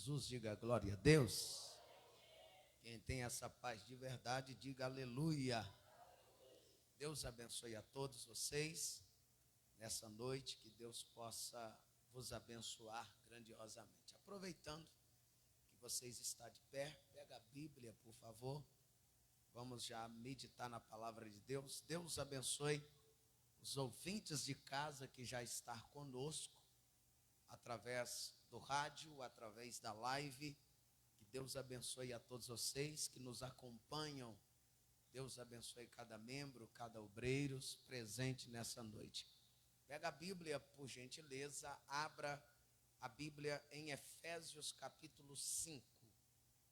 Jesus, diga glória a Deus. Quem tem essa paz de verdade, diga aleluia. Deus abençoe a todos vocês nessa noite, que Deus possa vos abençoar grandiosamente. Aproveitando que vocês estão de pé, pega a Bíblia, por favor. Vamos já meditar na palavra de Deus. Deus abençoe os ouvintes de casa que já estão conosco, através do rádio, através da live. Que Deus abençoe a todos vocês que nos acompanham. Deus abençoe cada membro, cada obreiro presente nessa noite. Pega a Bíblia, por gentileza, abra a Bíblia em Efésios capítulo 5,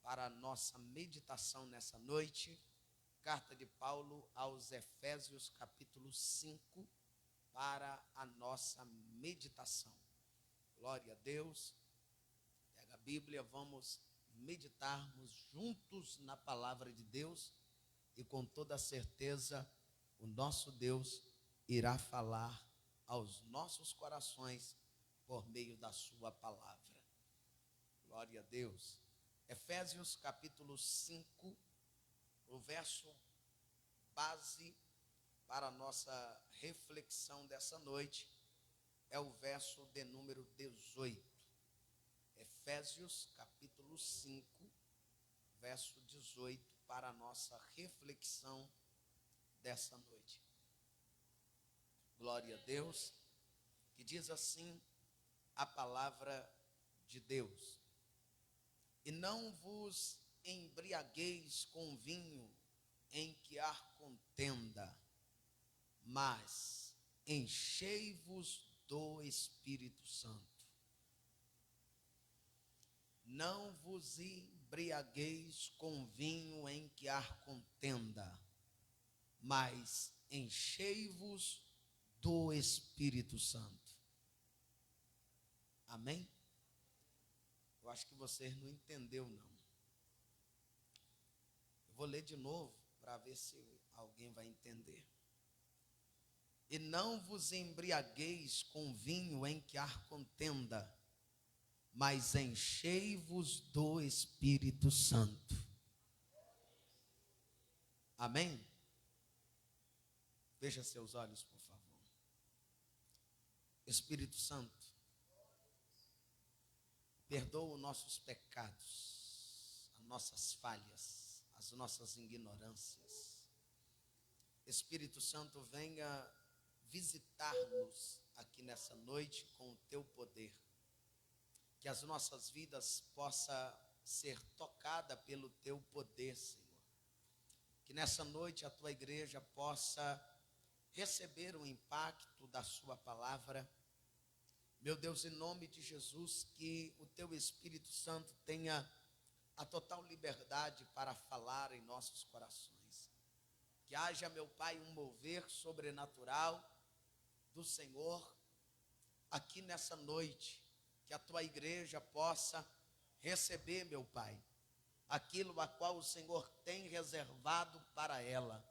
para a nossa meditação nessa noite. Carta de Paulo aos Efésios capítulo 5, para a nossa meditação. Glória a Deus. Pega a Bíblia, vamos meditarmos juntos na palavra de Deus e com toda certeza o nosso Deus irá falar aos nossos corações por meio da sua palavra. Glória a Deus. Efésios capítulo 5, o verso base para a nossa reflexão dessa noite é o verso de número 18. Efésios capítulo 5, verso 18, para a nossa reflexão dessa noite. Glória a Deus, que diz assim a palavra de Deus: e não vos embriagueis com vinho em que há contenda, mas enchei-vos do Espírito Santo. Não vos embriagueis com vinho em que há contenda, mas enchei-vos do Espírito Santo. Amém? Eu acho que vocês não entenderam, não. Eu vou ler de novo para ver se alguém vai entender. E não vos embriagueis com vinho em que há contenda, mas enchei-vos do Espírito Santo. Amém? Feche seus olhos, por favor. Espírito Santo, perdoa os nossos pecados, as nossas falhas, as nossas ignorâncias. Espírito Santo, venha visitar-nos aqui nessa noite com o teu poder. Que as nossas vidas possam ser tocadas pelo teu poder, Senhor. Que nessa noite a tua igreja possa receber o impacto da sua palavra. Meu Deus, em nome de Jesus, que o teu Espírito Santo tenha a total liberdade para falar em nossos corações. Que haja, meu Pai, um mover sobrenatural do Senhor aqui nessa noite. Que a tua igreja possa receber, meu Pai, aquilo a qual o Senhor tem reservado para ela.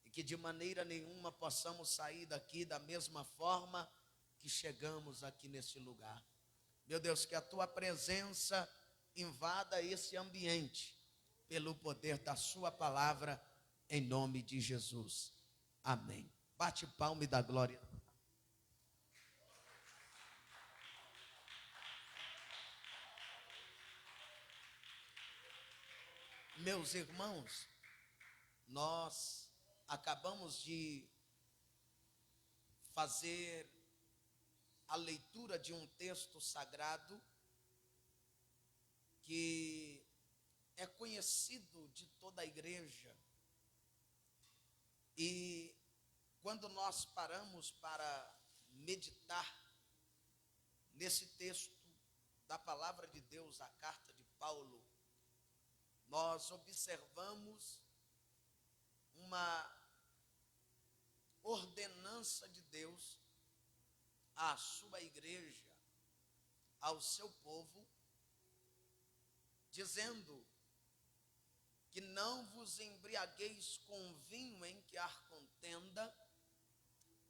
E que de maneira nenhuma possamos sair daqui da mesma forma que chegamos aqui nesse lugar. Meu Deus, que a tua presença invada esse ambiente pelo poder da sua palavra, em nome de Jesus. Amém. Bate palma e dá glória. Meus irmãos, nós acabamos de fazer a leitura de um texto sagrado que é conhecido de toda a igreja. E quando nós paramos para meditar nesse texto da palavra de Deus, a carta de Paulo, nós observamos uma ordenança de Deus à sua igreja, ao seu povo, dizendo que não vos embriagueis com vinho em que há contenda,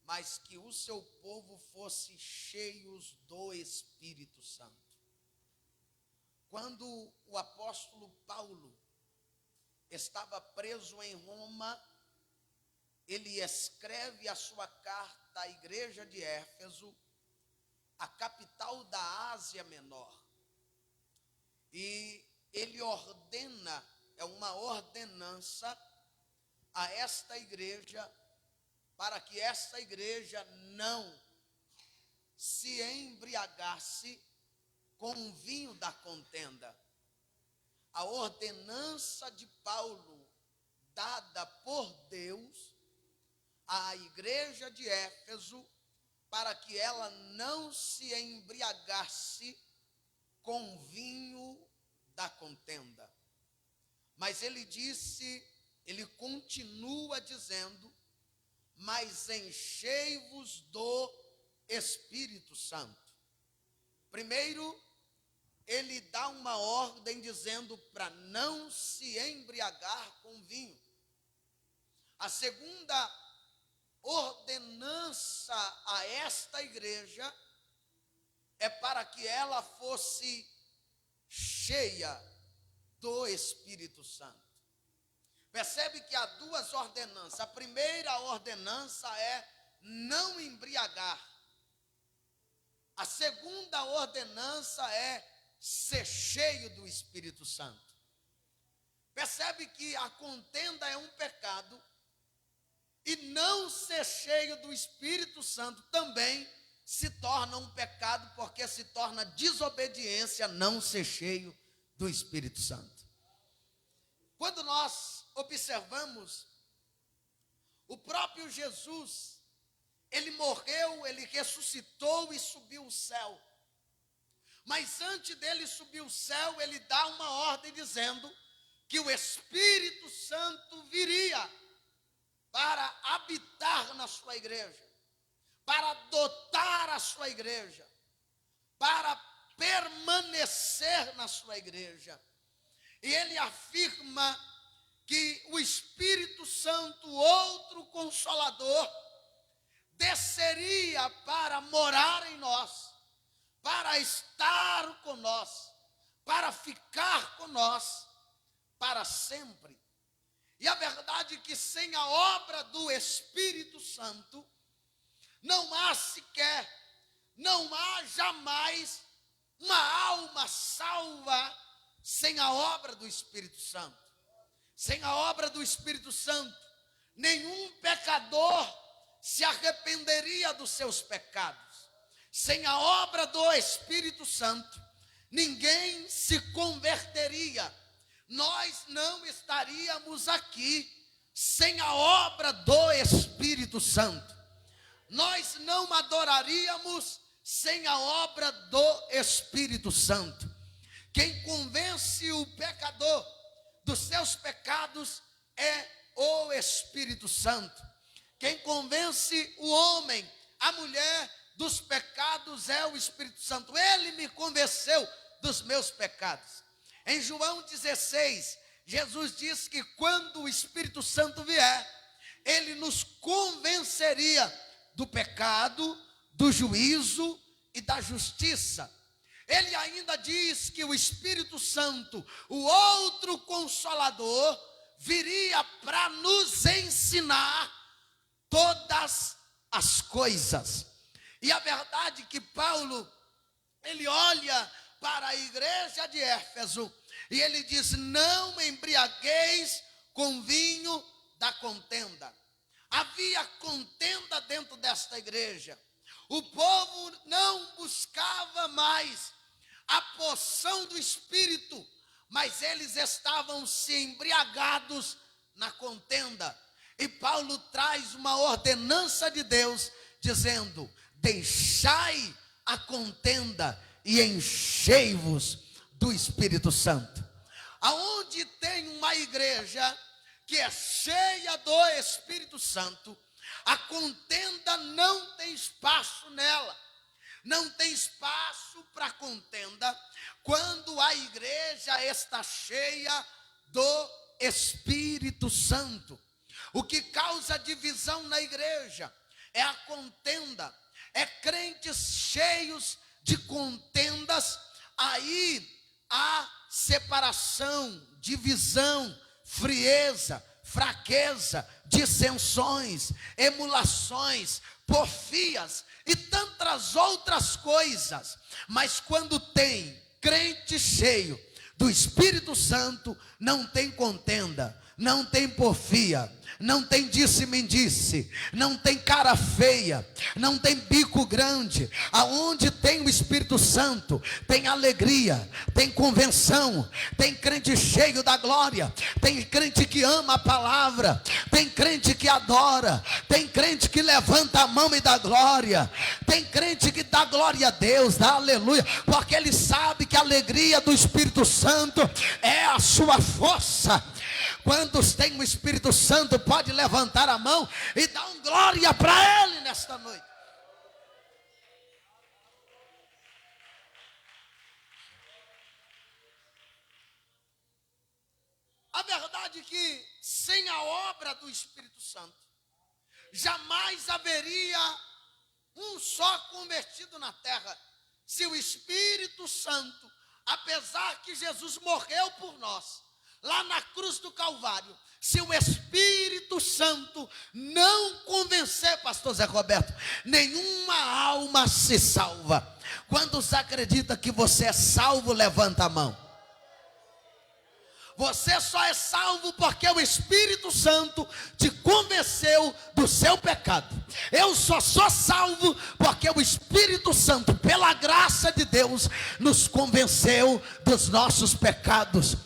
mas que o seu povo fosse cheios do Espírito Santo. quando o apóstolo Paulo estava preso em Roma, ele escreve a sua carta à igreja de Éfeso, a capital da Ásia Menor. E ele ordena, é uma ordenança a esta igreja, para que esta igreja não se embriagasse com o vinho da contenda. A ordenança de Paulo, dada por Deus à igreja de Éfeso, para que ela não se embriagasse com o vinho da contenda. Mas ele continua dizendo: mas enchei-vos do Espírito Santo. Primeiro, ele dá uma ordem dizendo para não se embriagar com vinho. A segunda ordenança a esta igreja é para que ela fosse cheia do Espírito Santo. Percebe que há duas ordenanças. A primeira ordenança é não embriagar. A segunda ordenança é ser cheio do Espírito Santo. Percebe que a contenda é um pecado, e não ser cheio do Espírito Santo também se torna um pecado, porque se torna desobediência não ser cheio do Espírito Santo. Quando nós observamos o próprio Jesus, ele morreu, ele ressuscitou e subiu ao céu. Mas antes dele subir ao céu, ele dá uma ordem dizendo que o Espírito Santo viria para habitar na sua igreja, para dotar a sua igreja, para permanecer na sua igreja. E ele afirma que o Espírito Santo, outro Consolador, desceria para morar em nós, para estar com nós, para ficar com nós para sempre. E a verdade é que sem a obra do Espírito Santo, não há jamais uma alma salva sem a obra do Espírito Santo. Sem a obra do Espírito Santo, nenhum pecador se arrependeria dos seus pecados. Sem a obra do Espírito Santo, ninguém se converteria. Nós não estaríamos aqui sem a obra do Espírito Santo. Nós não adoraríamos sem a obra do Espírito Santo. Quem convence o pecador dos seus pecados é o Espírito Santo. Quem convence o homem, a mulher, dos pecados é o Espírito Santo. Ele me convenceu dos meus pecados. Em João 16, Jesus diz que quando o Espírito Santo vier, ele nos convenceria do pecado, do juízo e da justiça. Ele ainda diz que o Espírito Santo, o outro Consolador, viria para nos ensinar todas as coisas. E a verdade é que Paulo, ele olha para a igreja de Éfeso e ele diz: não embriagueis com vinho da contenda. Havia contenda dentro desta igreja. O povo não buscava mais a porção do Espírito, mas eles estavam se embriagados na contenda. E Paulo traz uma ordenança de Deus, dizendo: deixai a contenda e enchei-vos do Espírito Santo. Aonde tem uma igreja que é cheia do Espírito Santo, a contenda não tem espaço nela. Não tem espaço para contenda quando a igreja está cheia do Espírito Santo. O que causa divisão na igreja é a contenda, é crentes cheios de contendas. Aí há separação, divisão, frieza, fraqueza, dissensões, emulações, porfias e tantas outras coisas. Mas quando tem crente cheio do Espírito Santo, não tem contenda, não tem porfia, não tem disse-me-disse, não tem cara feia, não tem bico grande. Aonde tem o Espírito Santo, tem alegria, tem convenção, tem crente cheio da glória, tem crente que ama a palavra, tem crente que adora, tem crente que levanta a mão e dá glória, tem crente que dá glória a Deus, dá aleluia, porque ele sabe que a alegria do Espírito Santo é a sua força. Quantos tem o Espírito Santo, pode levantar a mão e dar um glória para Ele nesta noite. A verdade é que sem a obra do Espírito Santo, jamais haveria um só convertido na terra. Se o Espírito Santo, apesar que Jesus morreu por nós, lá na cruz do Calvário, se o Espírito Santo não convencer, pastor Zé Roberto, nenhuma alma se salva. Quantos acreditam que você é salvo, levanta a mão. Você só é salvo porque o Espírito Santo te convenceu do seu pecado. Eu só sou salvo porque o Espírito Santo, pela graça de Deus, nos convenceu dos nossos pecados.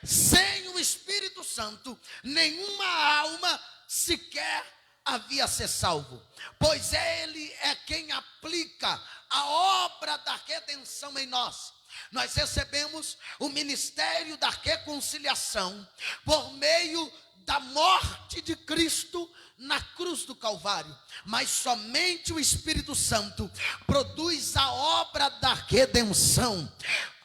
Sem o Espírito Santo, nenhuma alma sequer havia ser salvo, pois Ele é quem aplica a obra da redenção em nós. Nós recebemos o ministério da reconciliação por meio da morte de Cristo na cruz do Calvário, mas somente o Espírito Santo produz a obra da redenção.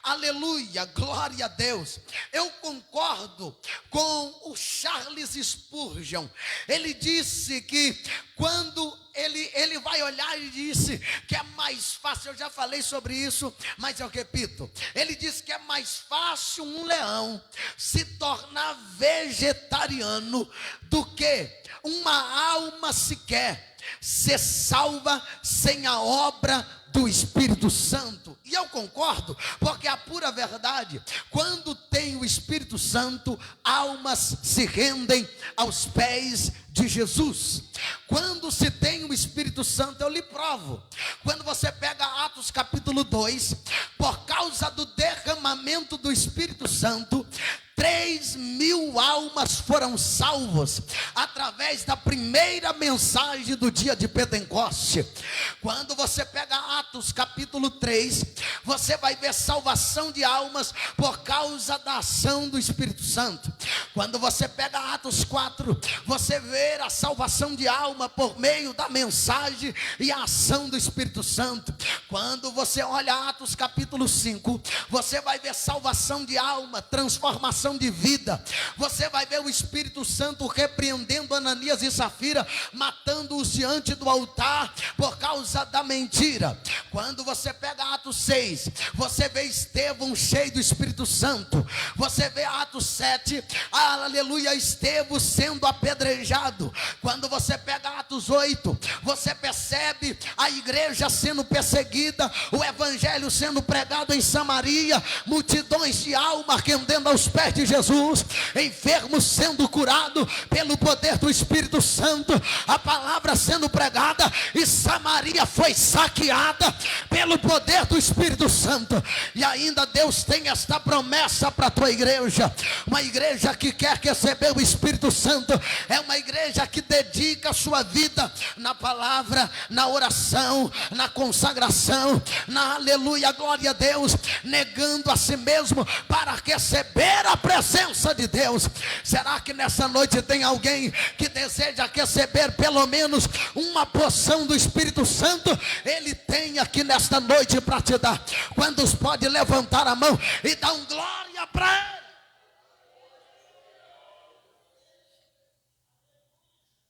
Aleluia, glória a Deus. Eu concordo com o Charles Spurgeon. Ele disse que quando ele vai olhar e disse que é mais fácil, eu já falei sobre isso, mas eu repito, ele disse que é mais fácil um leão se tornar vegetariano do que uma alma sequer ser salva sem a obra do Espírito Santo. E eu concordo, porque a pura verdade, quando tem o Espírito Santo, almas se rendem aos pés de Jesus. Quando se tem o Espírito Santo, eu lhe provo. Quando você pega Atos capítulo 2, por causa do derramamento do Espírito Santo, 3.000 almas foram salvas através da primeira mensagem do dia de Pentecoste. Quando você pega Atos capítulo 3, você vai ver salvação de almas por causa da ação do Espírito Santo. Quando você pega Atos 4, você vê a salvação de alma por meio da mensagem e a ação do Espírito Santo. Quando você olha Atos capítulo 5, você vai ver salvação de alma, transformação de vida. Você vai ver o Espírito Santo repreendendo Ananias e Safira, matando-os diante do altar por causa da mentira. Quando você pega Atos 6, você vê Estevão cheio do Espírito Santo. Você vê Atos 7, aleluia, Estevão sendo apedrejado. Quando você pega Atos 8, você percebe a igreja sendo perseguida, o evangelho sendo pregado em Samaria, multidões de almas rendendo aos pés de Jesus, enfermos sendo curados pelo poder do Espírito Santo, a palavra sendo pregada, e Samaria foi saqueada pelo poder do Espírito Santo. E ainda Deus tem esta promessa para a tua igreja. Uma igreja que quer receber o Espírito Santo é uma igreja que dedica a sua vida na palavra, na oração, na consagração, na aleluia, glória a Deus, negando a si mesmo para receber a presença de Deus. Será que nessa noite tem alguém que deseja receber pelo menos uma porção do Espírito Santo? Ele tem aqui nesta noite para te dar. Quantos pode levantar a mão e dar um glória para Ele?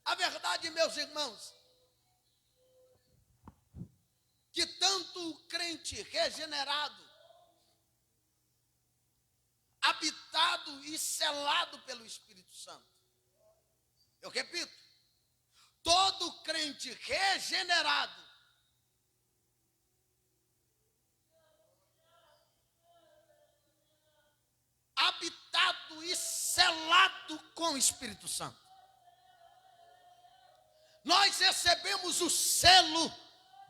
A verdade, meus irmãos, que tanto o crente regenerado, habitado e selado pelo Espírito Santo. Eu repito, todo crente regenerado habitado e selado com o Espírito Santo. Nós recebemos o selo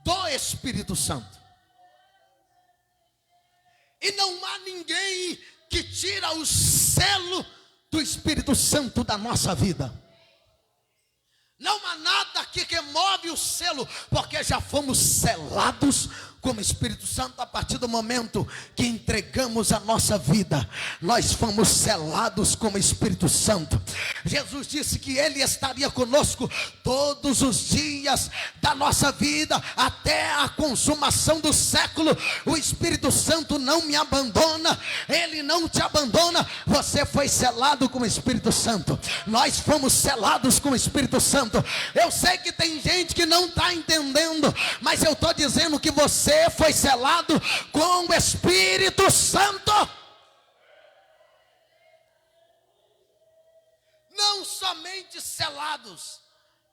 do Espírito Santo. E não há ninguém que tira o selo do Espírito Santo da nossa vida. Não há nada que remove o selo, porque já fomos selados como Espírito Santo. A partir do momento que entregamos a nossa vida, nós fomos selados como Espírito Santo. Jesus disse que Ele estaria conosco todos os dias da nossa vida, até a consumação do século. O Espírito Santo não me abandona, Ele não te abandona. Você foi selado com o Espírito Santo, nós fomos selados com o Espírito Santo. Eu sei que tem gente que não está entendendo, mas eu estou dizendo que você foi selado com o Espírito Santo. Não somente selados,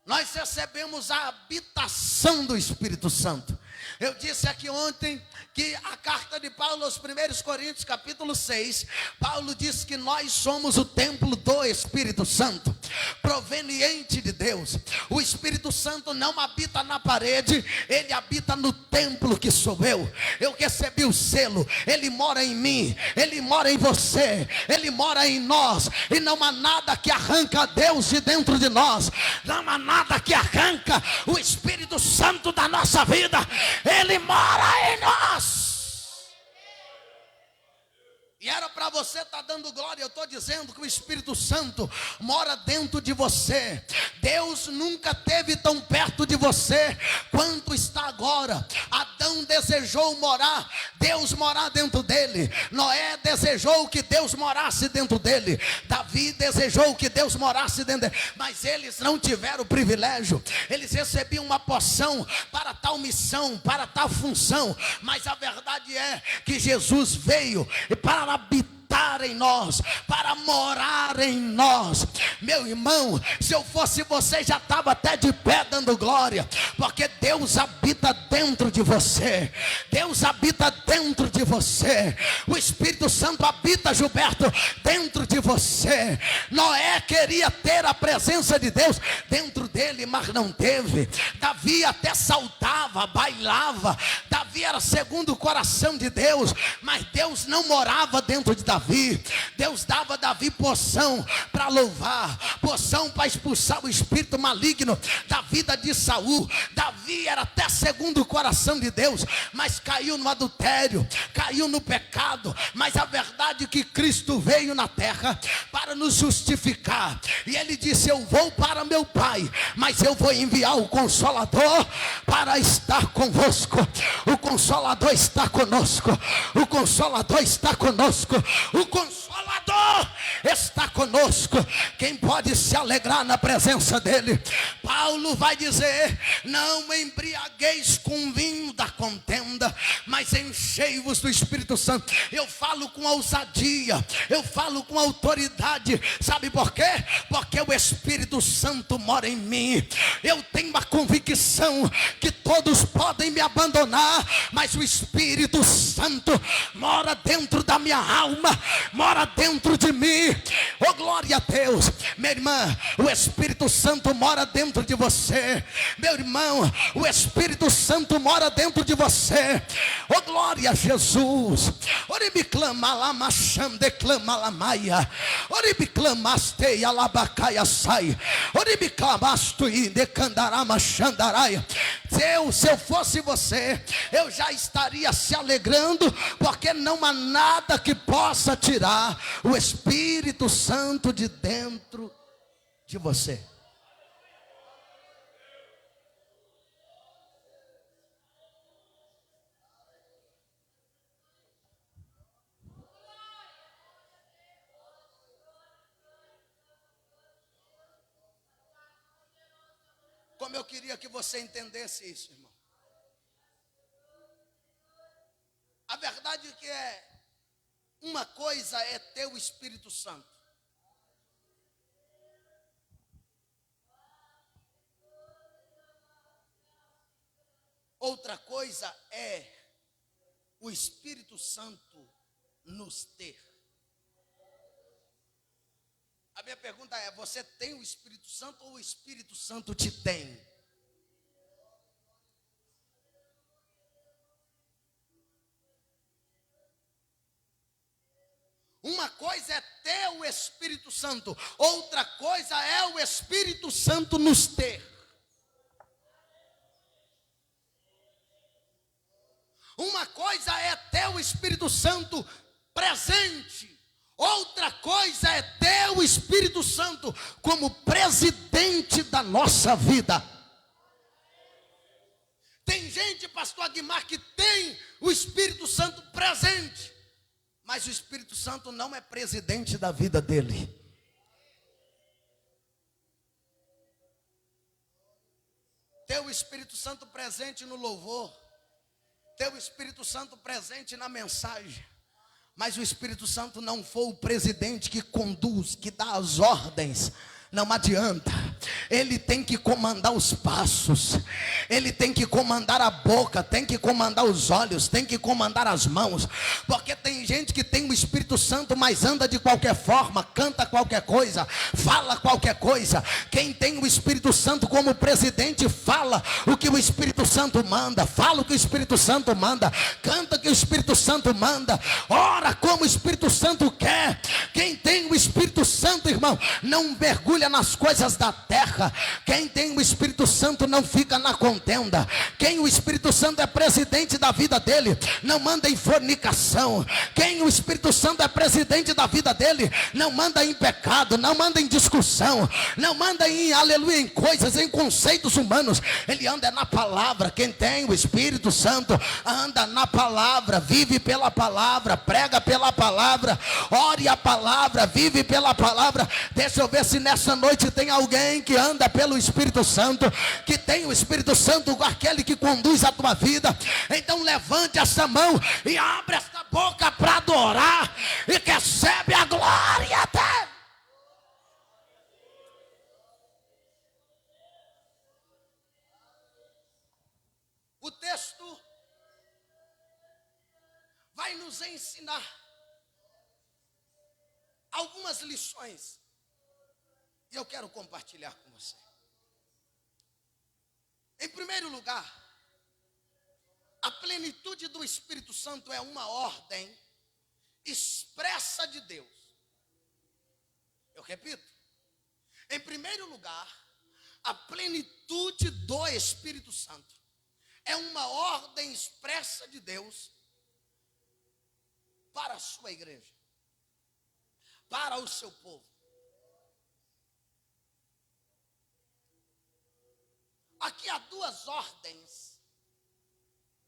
nós recebemos a habitação do Espírito Santo. Eu disse aqui ontem que a carta de Paulo aos 1 Coríntios capítulo 6, Paulo diz que nós somos o templo do Espírito Santo, proveniente de Deus. O Espírito Santo não habita na parede, ele habita no templo que sou eu. Eu recebi o selo, ele mora em mim, ele mora em você, ele mora em nós. E não há nada que arranca Deus de dentro de nós, não há nada que arranca o Espírito Santo da nossa vida. Ele mora em nós. E era para você estar dando glória. Eu estou dizendo que o Espírito Santo mora dentro de você. Deus nunca esteve tão perto de você quanto está agora. Adão desejou Deus morar dentro dele. Noé desejou que Deus morasse dentro dele. Davi desejou que Deus morasse dentro dele. Mas eles não tiveram o privilégio. Eles recebiam uma porção para tal missão, para tal função. Mas a verdade é que Jesus veio e para habitar em nós, para morar em nós. Meu irmão, se eu fosse você, já estava até de pé dando glória, porque Deus habita dentro de você. Deus habita dentro de você. O Espírito Santo habita, Gilberto, dentro de você. Noé queria ter a presença de Deus dentro dele, mas não teve. Davi até saltava, bailava. Davi era segundo o coração de Deus, mas Deus não morava dentro de Davi. Deus dava a Davi porção para louvar, porção para expulsar o espírito maligno da vida de Saul. Davi era até segundo o coração de Deus, mas caiu no adultério, caiu no pecado. Mas a verdade é que Cristo veio na terra para nos justificar, e ele disse: eu vou para meu Pai, mas eu vou enviar o Consolador para estar convosco. O Consolador está conosco, o Consolador está conosco, o Consolador está conosco. Quem pode se alegrar na presença dele? Paulo vai dizer: não embriagueis com vinho da contenda, mas enchei-vos do Espírito Santo. Eu falo com ousadia, eu falo com autoridade. Sabe por quê? Porque o Espírito Santo mora em mim. Eu tenho a convicção que todos podem me abandonar, mas o Espírito Santo mora dentro da minha alma, mora dentro de mim. Oh, glória a Deus. Minha irmã, o Espírito Santo mora dentro de você. Meu irmão, o Espírito Santo mora dentro de você. Oh, glória a Jesus. Oribe clama lá, macham declama lá maia. Oribe clamaste alabacaia sai. Oribe clamasto e decandará machandaraia. Se eu fosse você, eu já estaria se alegrando, porque não há nada que possa tirar o Espírito Santo de dentro de você. Como eu queria que você entendesse isso, irmão. A verdade é que uma coisa é ter o Espírito Santo. Outra coisa é o Espírito Santo nos ter. A minha pergunta é: você tem o Espírito Santo ou o Espírito Santo te tem? Uma coisa é ter o Espírito Santo, outra coisa é o Espírito Santo nos ter. Uma coisa é ter o Espírito Santo presente, outra coisa é ter o Espírito Santo como presidente da nossa vida. Tem gente, pastor Aguimar, que tem o Espírito Santo presente, mas o Espírito Santo não é presidente da vida dele. Ter o Espírito Santo presente no louvor, ter o Espírito Santo presente na mensagem, mas o Espírito Santo não for o presidente que conduz, que dá as ordens, não adianta. Ele tem que comandar os passos, ele tem que comandar a boca, tem que comandar os olhos, tem que comandar as mãos, porque tem gente que tem o Espírito Santo, mas anda de qualquer forma, canta qualquer coisa, fala qualquer coisa. Quem tem o Espírito Santo como presidente, fala o que o Espírito Santo manda, fala o que o Espírito Santo manda, canta o que o Espírito Santo manda, ora como o Espírito Santo quer. Quem tem o Espírito Santo, irmão, não mergulha nas coisas da terra. Quem tem o Espírito Santo não fica na contenda. Quem o Espírito Santo é presidente da vida dele, não manda em fornicação. Quem o Espírito Santo é presidente da vida dele, não manda em pecado, não manda em discussão, não manda em aleluia, em coisas, em conceitos humanos. Ele anda na palavra. Quem tem o Espírito Santo anda na palavra, vive pela palavra, prega pela palavra, ore a palavra, vive pela palavra. Deixa eu ver se nessa noite tem alguém que anda pelo Espírito Santo, que tem o Espírito Santo, aquele que conduz a tua vida. Então levante essa mão e abre essa boca para adorar e recebe a glória dele. O texto vai nos ensinar algumas lições e eu quero compartilhar com você. Em primeiro lugar, a plenitude do Espírito Santo é uma ordem expressa de Deus. Eu repito. Em primeiro lugar, a plenitude do Espírito Santo é uma ordem expressa de Deus para a sua igreja, para o seu povo. Aqui há duas ordens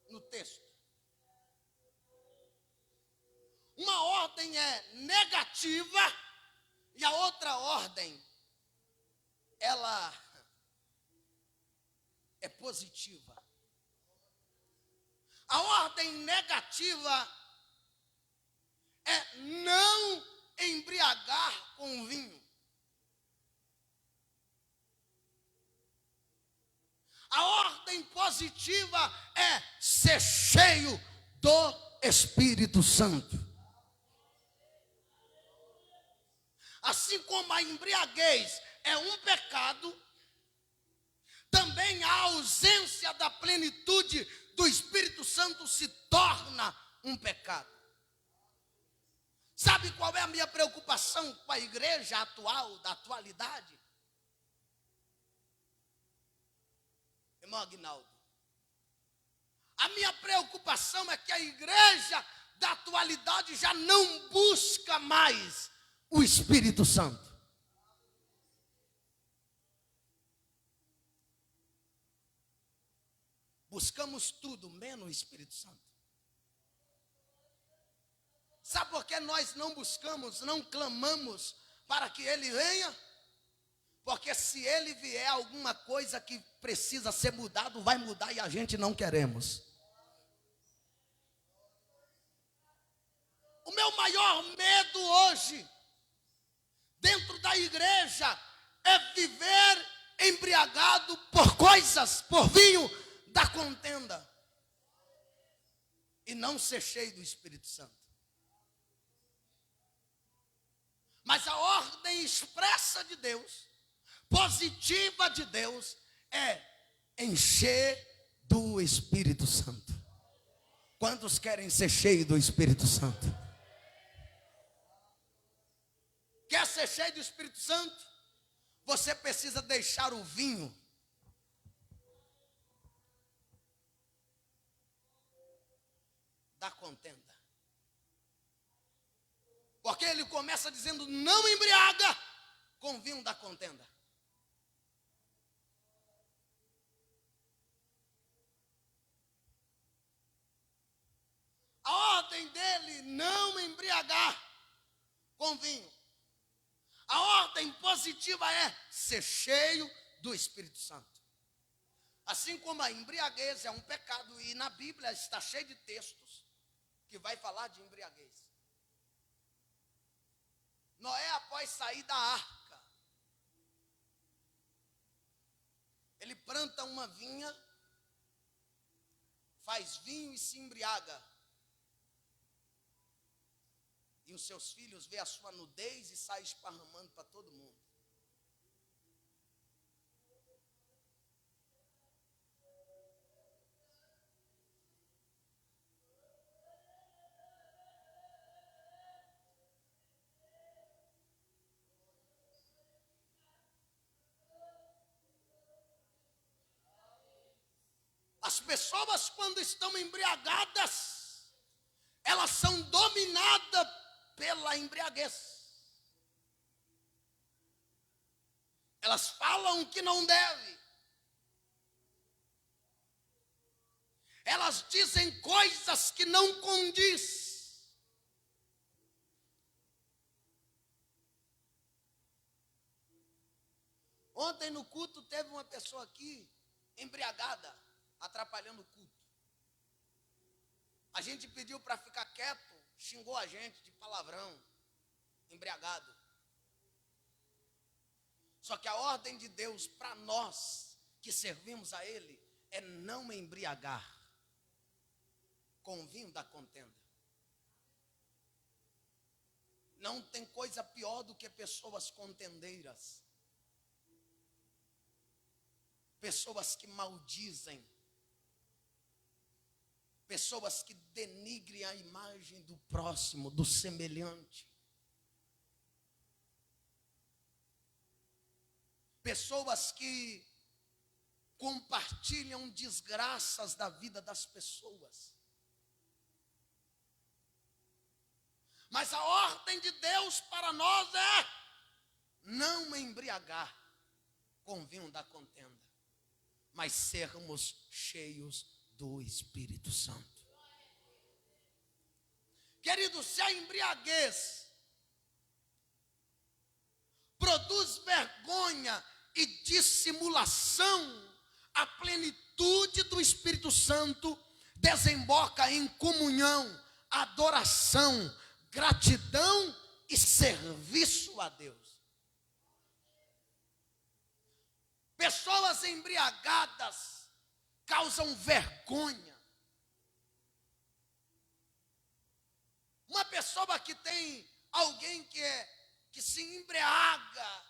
no texto. Uma ordem é negativa e a outra ordem, ela é positiva. A ordem negativa é não embriagar com vinho. A ordem positiva é ser cheio do Espírito Santo. Assim como a embriaguez é um pecado, também a ausência da plenitude do Espírito Santo se torna um pecado. Sabe qual é a minha preocupação com a igreja atual, da atualidade? Irmão Aguinaldo, a minha preocupação é que a igreja da atualidade já não busca mais o Espírito Santo. Buscamos tudo menos o Espírito Santo. Sabe por que nós não buscamos, não clamamos para que ele venha? Porque se ele vier, alguma coisa que precisa ser mudado, vai mudar e a gente não queremos. O meu maior medo hoje, dentro da igreja, é viver embriagado por coisas, por vinho da contenda, e não ser cheio do Espírito Santo. Mas a ordem expressa de Deus, positiva de Deus, é encher do Espírito Santo. Quantos querem ser cheios do Espírito Santo? Quer ser cheio do Espírito Santo? Você precisa deixar o vinho da contenda. Porque ele começa dizendo: não embriaga com o vinho da contenda. A ordem dele, não embriagar com vinho. A ordem positiva é ser cheio do Espírito Santo. Assim como a embriaguez é um pecado, e na Bíblia está cheio de textos que vai falar de embriaguez. Noé, após sair da arca, ele planta uma vinha, faz vinho e se embriaga. E os seus filhos vê a sua nudez e saem esparramando para todo mundo. As pessoas, quando estão embriagadas, elas são dominadas pela embriaguez. Elas falam o que não deve. Elas dizem coisas que não condiz. Ontem no culto teve uma pessoa aqui embriagada, atrapalhando o culto. A gente pediu para ficar quieto, xingou a gente de palavrão, embriagado. Só que a ordem de Deus para nós que servimos a Ele é não embriagar com o vinho da contenda. Não tem coisa pior do que pessoas contendeiras, pessoas que maldizem, pessoas que denigrem a imagem do próximo, do semelhante. Pessoas que compartilham desgraças da vida das pessoas. Mas a ordem de Deus para nós é não embriagar com vinho da contenda, mas sermos cheios do Espírito Santo. Querido, se a embriaguez produz vergonha e dissimulação, a plenitude do Espírito Santo desemboca em comunhão, adoração, gratidão e serviço a Deus. Pessoas embriagadas causam vergonha. Uma pessoa que tem alguém que se embriaga,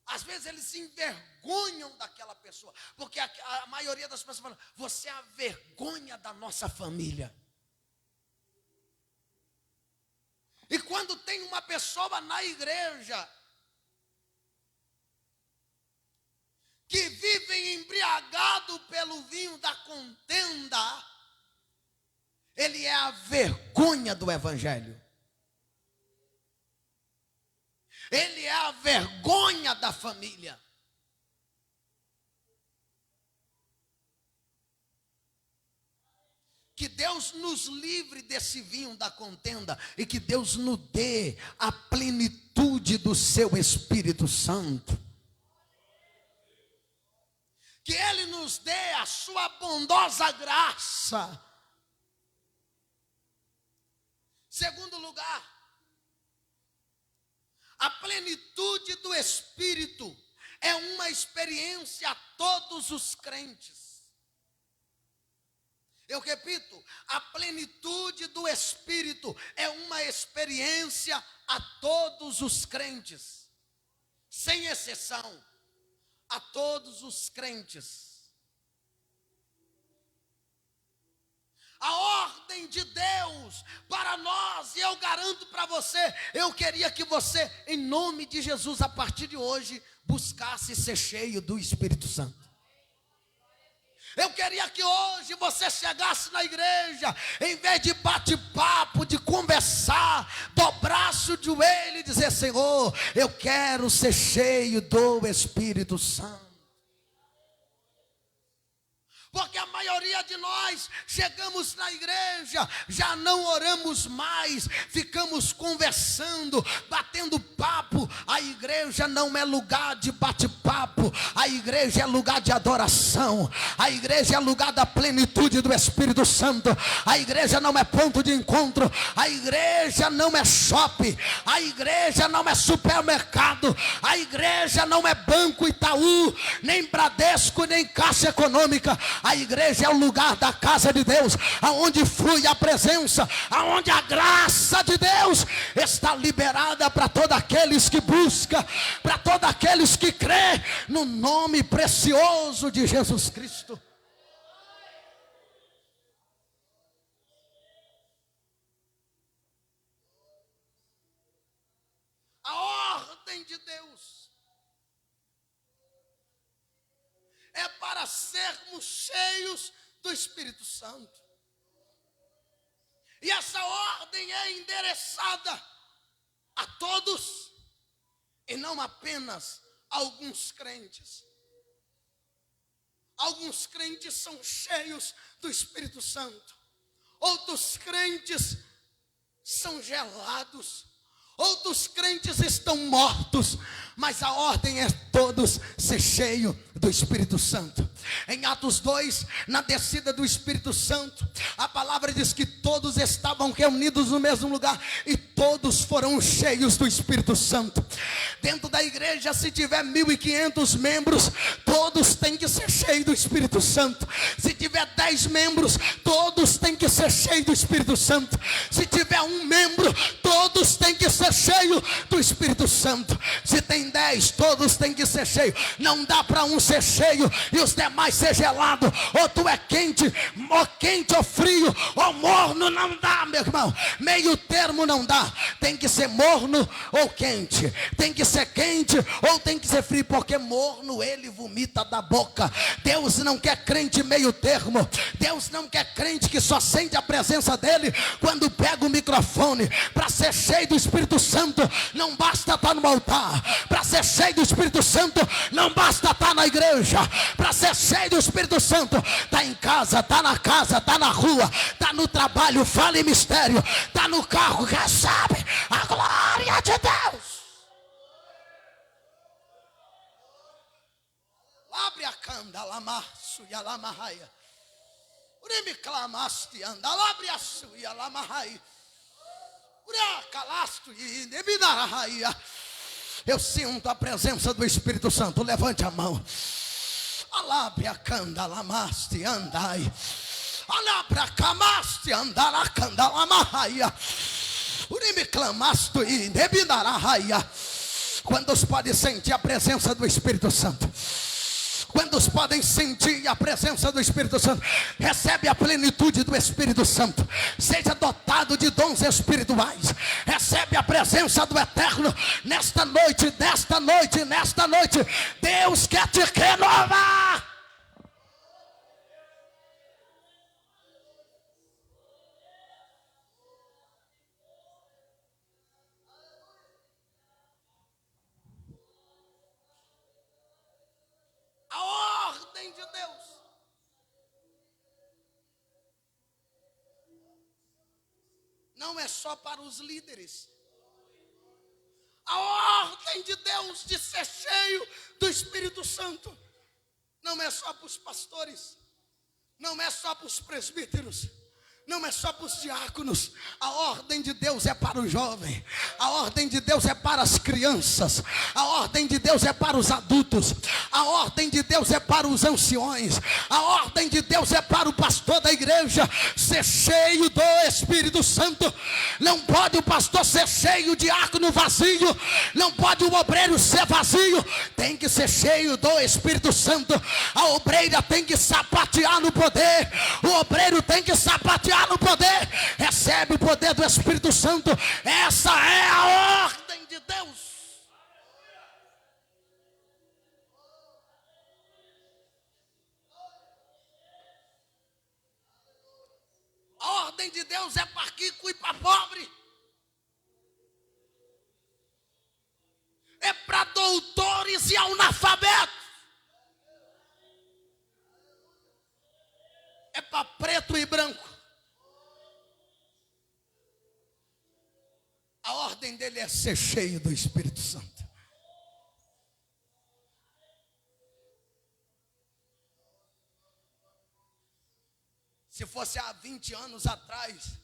às vezes eles se envergonham daquela pessoa, porque a maioria das pessoas fala: você é a vergonha da nossa família. E quando tem uma pessoa na igreja que vive embriagado pelo vinho da contenda, ele é a vergonha do evangelho. Ele é a vergonha da família. Que Deus nos livre desse vinho da contenda e que Deus nos dê a plenitude do seu Espírito Santo. Que Ele nos dê a sua bondosa graça. Segundo lugar, a plenitude do Espírito é uma experiência a todos os crentes. Eu repito, a plenitude do Espírito é uma experiência a todos os crentes, sem exceção, a todos os crentes. A ordem de Deus para nós, e eu garanto para você, eu queria que você, em nome de Jesus, a partir de hoje, buscasse ser cheio do Espírito Santo. Eu queria que hoje você chegasse na igreja, em vez de bate-papo, de conversar, dobrasse o joelho e dizer: Senhor, eu quero ser cheio do Espírito Santo. Porque a maioria de nós chegamos na igreja, já não oramos mais, ficamos conversando, batendo papo. A igreja não é lugar de bate-papo, a igreja é lugar de adoração, a igreja é lugar da plenitude do Espírito Santo, a igreja não é ponto de encontro, a igreja não é shopping, a igreja não é supermercado, a igreja não é Banco Itaú, nem Bradesco, nem Caixa Econômica. A igreja é o lugar da casa de Deus, aonde flui a presença, aonde a graça de Deus está liberada para todos aqueles que buscam, para todos aqueles que crêem no nome precioso de Jesus Cristo. A ordem de Deus é para sermos cheios do Espírito Santo. E essa ordem é endereçada a todos, e não apenas a alguns crentes. Alguns crentes são cheios do Espírito Santo, outros crentes são gelados, outros crentes estão mortos, mas a ordem é todos ser cheio do Espírito Santo. Em Atos 2, na descida do Espírito Santo, a palavra diz que todos estavam reunidos no mesmo lugar e todos foram cheios do Espírito Santo. Dentro da igreja, se tiver 1.500 membros, todos têm que ser cheios do Espírito Santo. Se tiver 10 membros, todos têm que ser cheios do Espírito Santo. Se tiver 1 membro, todos têm que ser cheios do Espírito Santo. Se tem 10, todos têm que ser cheios. Não dá para um ser cheio e os demais ser gelado. Ou tu é quente ou frio, ou morno. Não dá, meu irmão. Meio termo não dá. Tem que ser morno ou quente. Tem que ser quente ou tem que ser frio, porque morno ele vomita da boca. Deus não quer crente meio termo. Deus não quer crente que só sente a presença dele quando pega o microfone. Para ser cheio do Espírito Santo, não basta estar no altar. Para ser cheio do Espírito Santo, não basta estar na igreja. Para ser cheio do Espírito Santo, está em casa, está na casa, está na rua, está no trabalho, fala em mistério, está no carro, recebe a glória de Deus. Abre a canda, lamaço e a lamarraia. Urime clamaste, anda, abre a sua e a lamarraia. Ura calasto e nebinaraia. Eu sinto a presença do Espírito Santo. Levante a mão. Alabra canda lamaste andai. Alabra camaste andara canda lamarraia. Urime clamaste e nebinaraia. Quantos podem sentir a presença do Espírito Santo? Quantos podem sentir a presença do Espírito Santo? Recebe a plenitude do Espírito Santo. Seja dotado de dons espirituais. Recebe a presença do Eterno. Nesta noite. Deus quer te renovar. A ordem de Deus não é só para os líderes. A ordem de Deus de ser cheio do Espírito Santo não é só para os pastores, não é só para os presbíteros, Não é só para os diáconos. A ordem de Deus é para o jovem. A ordem de Deus é para as crianças. A ordem de Deus é para os adultos. A ordem de Deus é para os anciões. A ordem de Deus é para o pastor da igreja ser cheio do Espírito Santo. Não pode o pastor ser cheio, o diácono vazio. Não pode o obreiro ser vazio. Tem que ser cheio do Espírito Santo. A obreira tem que sapatear no poder. O obreiro tem que sapatear no poder. Recebe o poder do Espírito Santo. Essa é a ordem de Deus. A ordem de Deus é para rico e para pobre. É para doutores e analfabetos. É para preto e branco. A ordem dele é ser cheio do Espírito Santo. Se fosse há 20 anos atrás,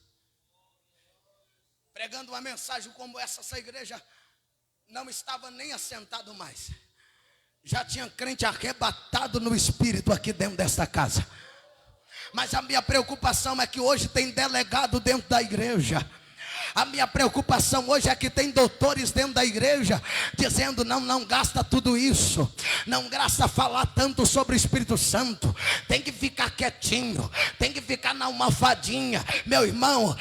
pregando uma mensagem como essa igreja não estava nem assentado mais. Já tinha crente arrebatado no Espírito aqui dentro desta casa. Mas a minha preocupação é que hoje tem delegado dentro da igreja. A minha preocupação hoje é que tem doutores dentro da igreja dizendo: não gasta tudo isso, não gasta falar tanto sobre o Espírito Santo, tem que ficar quietinho, tem que ficar na almofadinha. Meu irmão,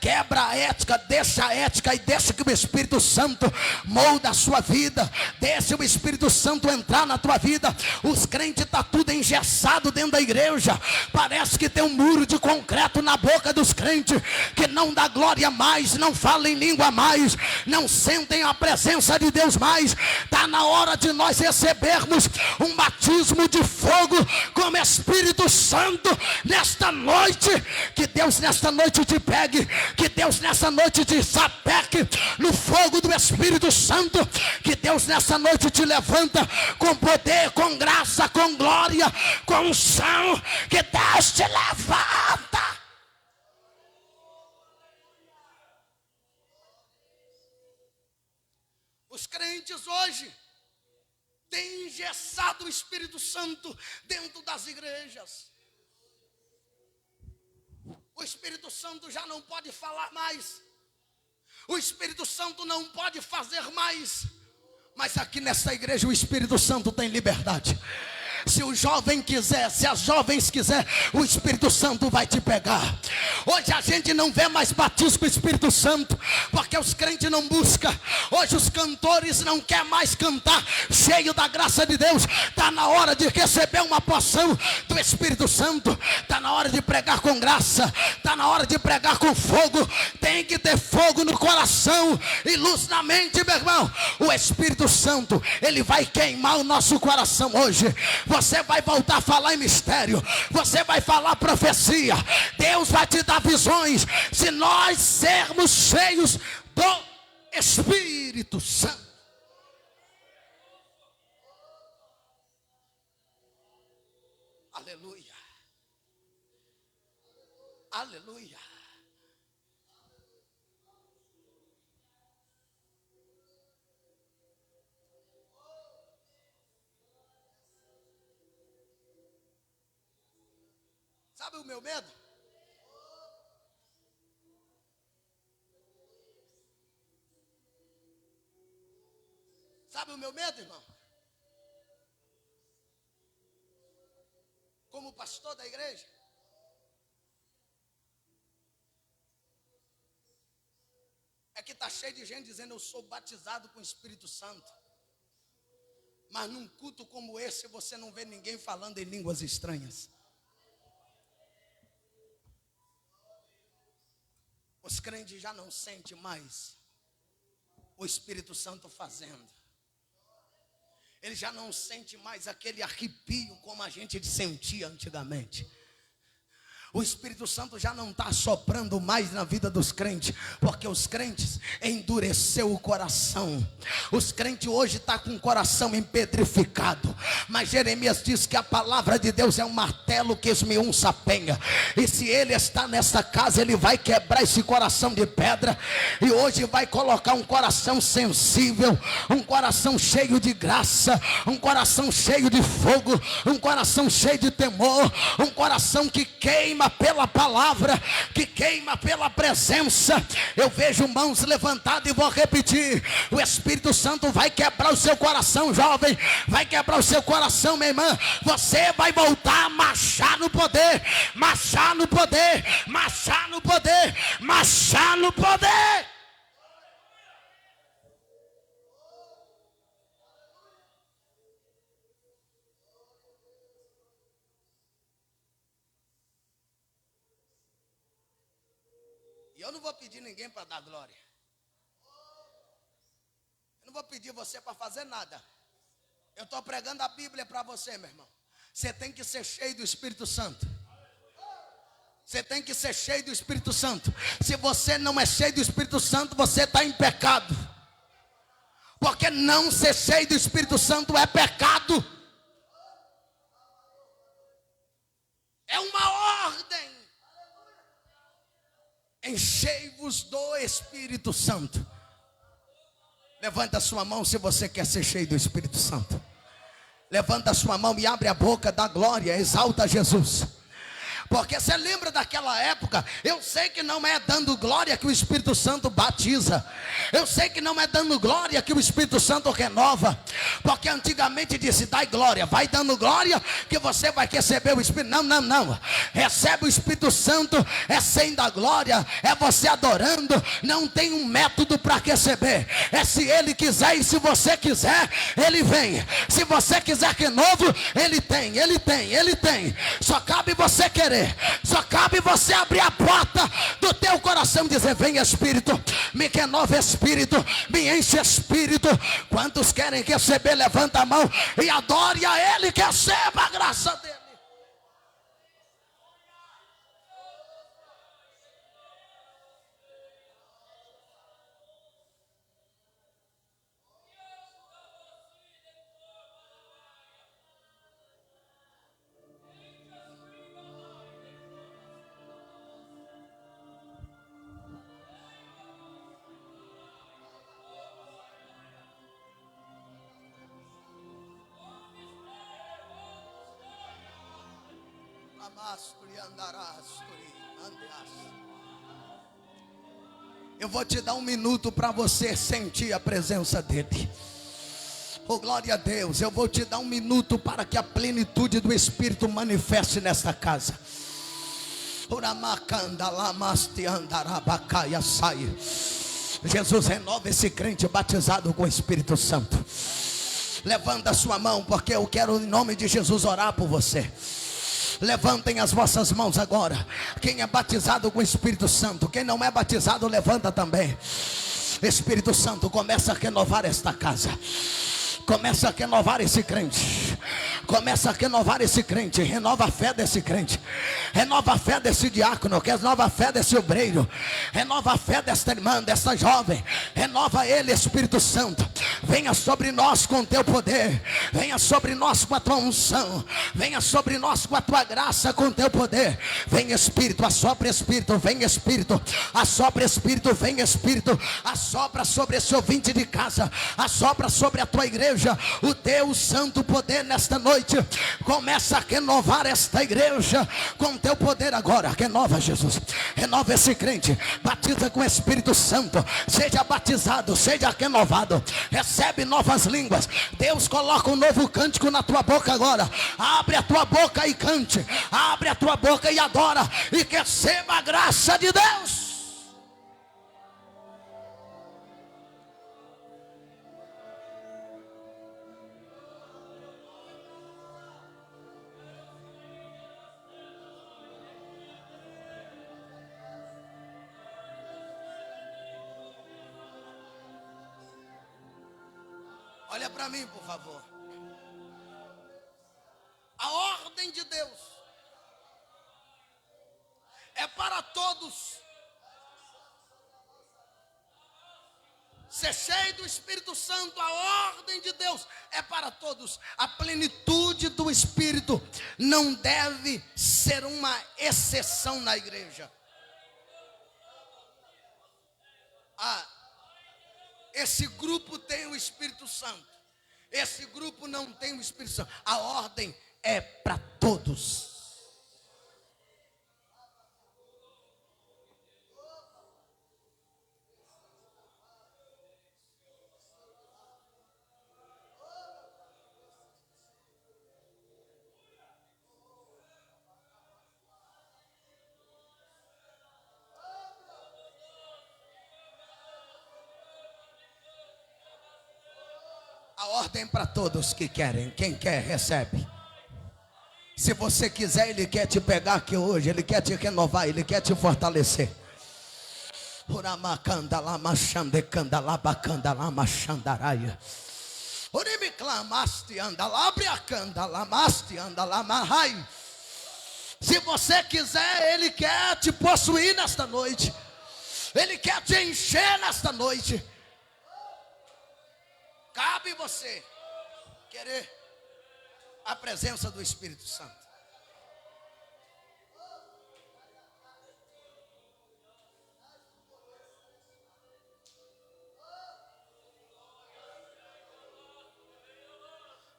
quebra a ética, deixa a ética e deixa que o Espírito Santo molda a sua vida. Deixa o Espírito Santo entrar na tua vida. Os crentes estão tudo engessado dentro da igreja. Parece que tem um muro de concreto na boca dos crentes, que não dá glória mais, não falam em língua mais, não sentem a presença de Deus mais. Está na hora de nós recebermos um batismo de fogo como Espírito Santo nesta noite. Que Deus nesta noite te pegue, que Deus nessa noite te sapeque no fogo do Espírito Santo. Que Deus nessa noite te levanta com poder, com graça, com glória, com unção. Que Deus te levanta. Os crentes hoje têm engessado o Espírito Santo dentro das igrejas. O Espírito Santo já não pode falar mais. O Espírito Santo não pode fazer mais. Mas aqui nessa igreja o Espírito Santo tem liberdade. Se o jovem quiser, se as jovens quiser, o Espírito Santo vai te pegar. Hoje a gente não vê mais batismo com o Espírito Santo, porque os crentes não buscam. Hoje os cantores não querem mais cantar cheio da graça de Deus. Está na hora de receber uma porção do Espírito Santo. Está na hora de pregar com graça. Está na hora de pregar com fogo. Tem que ter fogo no coração e luz na mente, meu irmão. O Espírito Santo, ele vai queimar o nosso coração hoje. Você vai voltar a falar em mistério. Você vai falar profecia. Deus vai te dar visões. Se nós sermos cheios do Espírito Santo. Aleluia. Aleluia. Sabe o meu medo? Sabe o meu medo, irmão? Como pastor da igreja, é que está cheio de gente dizendo: eu sou batizado com o Espírito Santo. Mas num culto como esse você não vê ninguém falando em línguas estranhas. Os crentes já não sentem mais o Espírito Santo fazendo. Ele já não sente mais aquele arrepio como a gente sentia antigamente. O Espírito Santo já não está soprando mais na vida dos crentes, porque os crentes endureceu o coração. Os crentes hoje estão com o coração empedrificado. Mas Jeremias diz que a palavra de Deus é um martelo que esmiuça a penha. E se ele está nessa casa, ele vai quebrar esse coração de pedra. E hoje vai colocar um coração sensível, um coração cheio de graça, um coração cheio de fogo, um coração cheio de temor, um coração que queima pela palavra, que queima pela presença. Eu vejo mãos levantadas e vou repetir: o Espírito Santo vai quebrar o seu coração, jovem, vai quebrar o seu coração, minha irmã. Você vai voltar a marchar no poder, marchar no poder, marchar no poder, marchar no poder. E eu não vou pedir ninguém para dar glória. Eu não vou pedir você para fazer nada. Eu estou pregando a Bíblia para você, meu irmão. Você tem que ser cheio do Espírito Santo. Você tem que ser cheio do Espírito Santo. Se você não é cheio do Espírito Santo, você está em pecado. Porque não ser cheio do Espírito Santo é pecado. É uma ordem. Enchei-vos do Espírito Santo. Levanta a sua mão se você quer ser cheio do Espírito Santo. Levanta a sua mão e abre a boca, dá glória, exalta Jesus. Porque você lembra daquela época? Eu sei que não é dando glória que o Espírito Santo batiza. Eu sei que não é dando glória que o Espírito Santo renova. Porque antigamente disse: dai glória, vai dando glória que você vai receber o Espírito. Não, não, não. Recebe o Espírito Santo é sem dar glória, é você adorando. Não tem um método para receber. É se ele quiser e se você quiser, ele vem. Se você quiser renovo, ele tem, ele tem, ele tem. Só cabe você querer. Só cabe você abrir a porta do teu coração e dizer: vem Espírito, me renova Espírito, me enche Espírito. Quantos querem receber, levanta a mão e adore a Ele, que receba a graça dele. Eu vou te dar um minuto para você sentir a presença dele. Oh, glória a Deus. Eu vou te dar um minuto para que a plenitude do Espírito manifeste nesta casa. Jesus, renova esse crente batizado com o Espírito Santo. Levanta a sua mão, porque eu quero em nome de Jesus orar por você. Levantem as vossas mãos agora. Quem é batizado com o Espírito Santo, quem não é batizado, levanta também. Espírito Santo, começa a renovar esta casa. Começa a renovar esse crente. Começa a renovar esse crente. Renova a fé desse crente. Renova a fé desse diácono. Renova a fé desse obreiro. Renova a fé desta irmã, desta jovem. Renova ele, Espírito Santo. Venha sobre nós com o teu poder. Venha sobre nós com a tua unção. Venha sobre nós com a tua graça, com o teu poder. Vem Espírito, assopra Espírito. Vem Espírito, assopra Espírito. Vem Espírito, assopra sobre esse ouvinte de casa. Assopra sobre a tua igreja. O teu santo poder nesta noite. Começa a renovar esta igreja com o teu poder agora. Renova, Jesus. Renova esse crente. Batiza com o Espírito Santo. Seja batizado, seja renovado. Recebe novas línguas. Deus coloca um novo cântico na tua boca agora. Abre a tua boca e cante. Abre a tua boca e adora. E receba a graça de Deus. Olha para mim, por favor. A ordem de Deus ser cheio do Espírito Santo, a ordem de Deus é para todos. A plenitude do Espírito não deve ser uma exceção na igreja. Esse grupo tem o Espírito Santo, esse grupo não tem o Espírito Santo. A ordem é para todos. A ordem para todos que querem. Quem quer, recebe. Se você quiser, Ele quer te pegar aqui hoje. Ele quer te renovar, Ele quer te fortalecer. Se você quiser, Ele quer te possuir nesta noite. Ele quer te encher nesta noite. Cabe você querer a presença do Espírito Santo.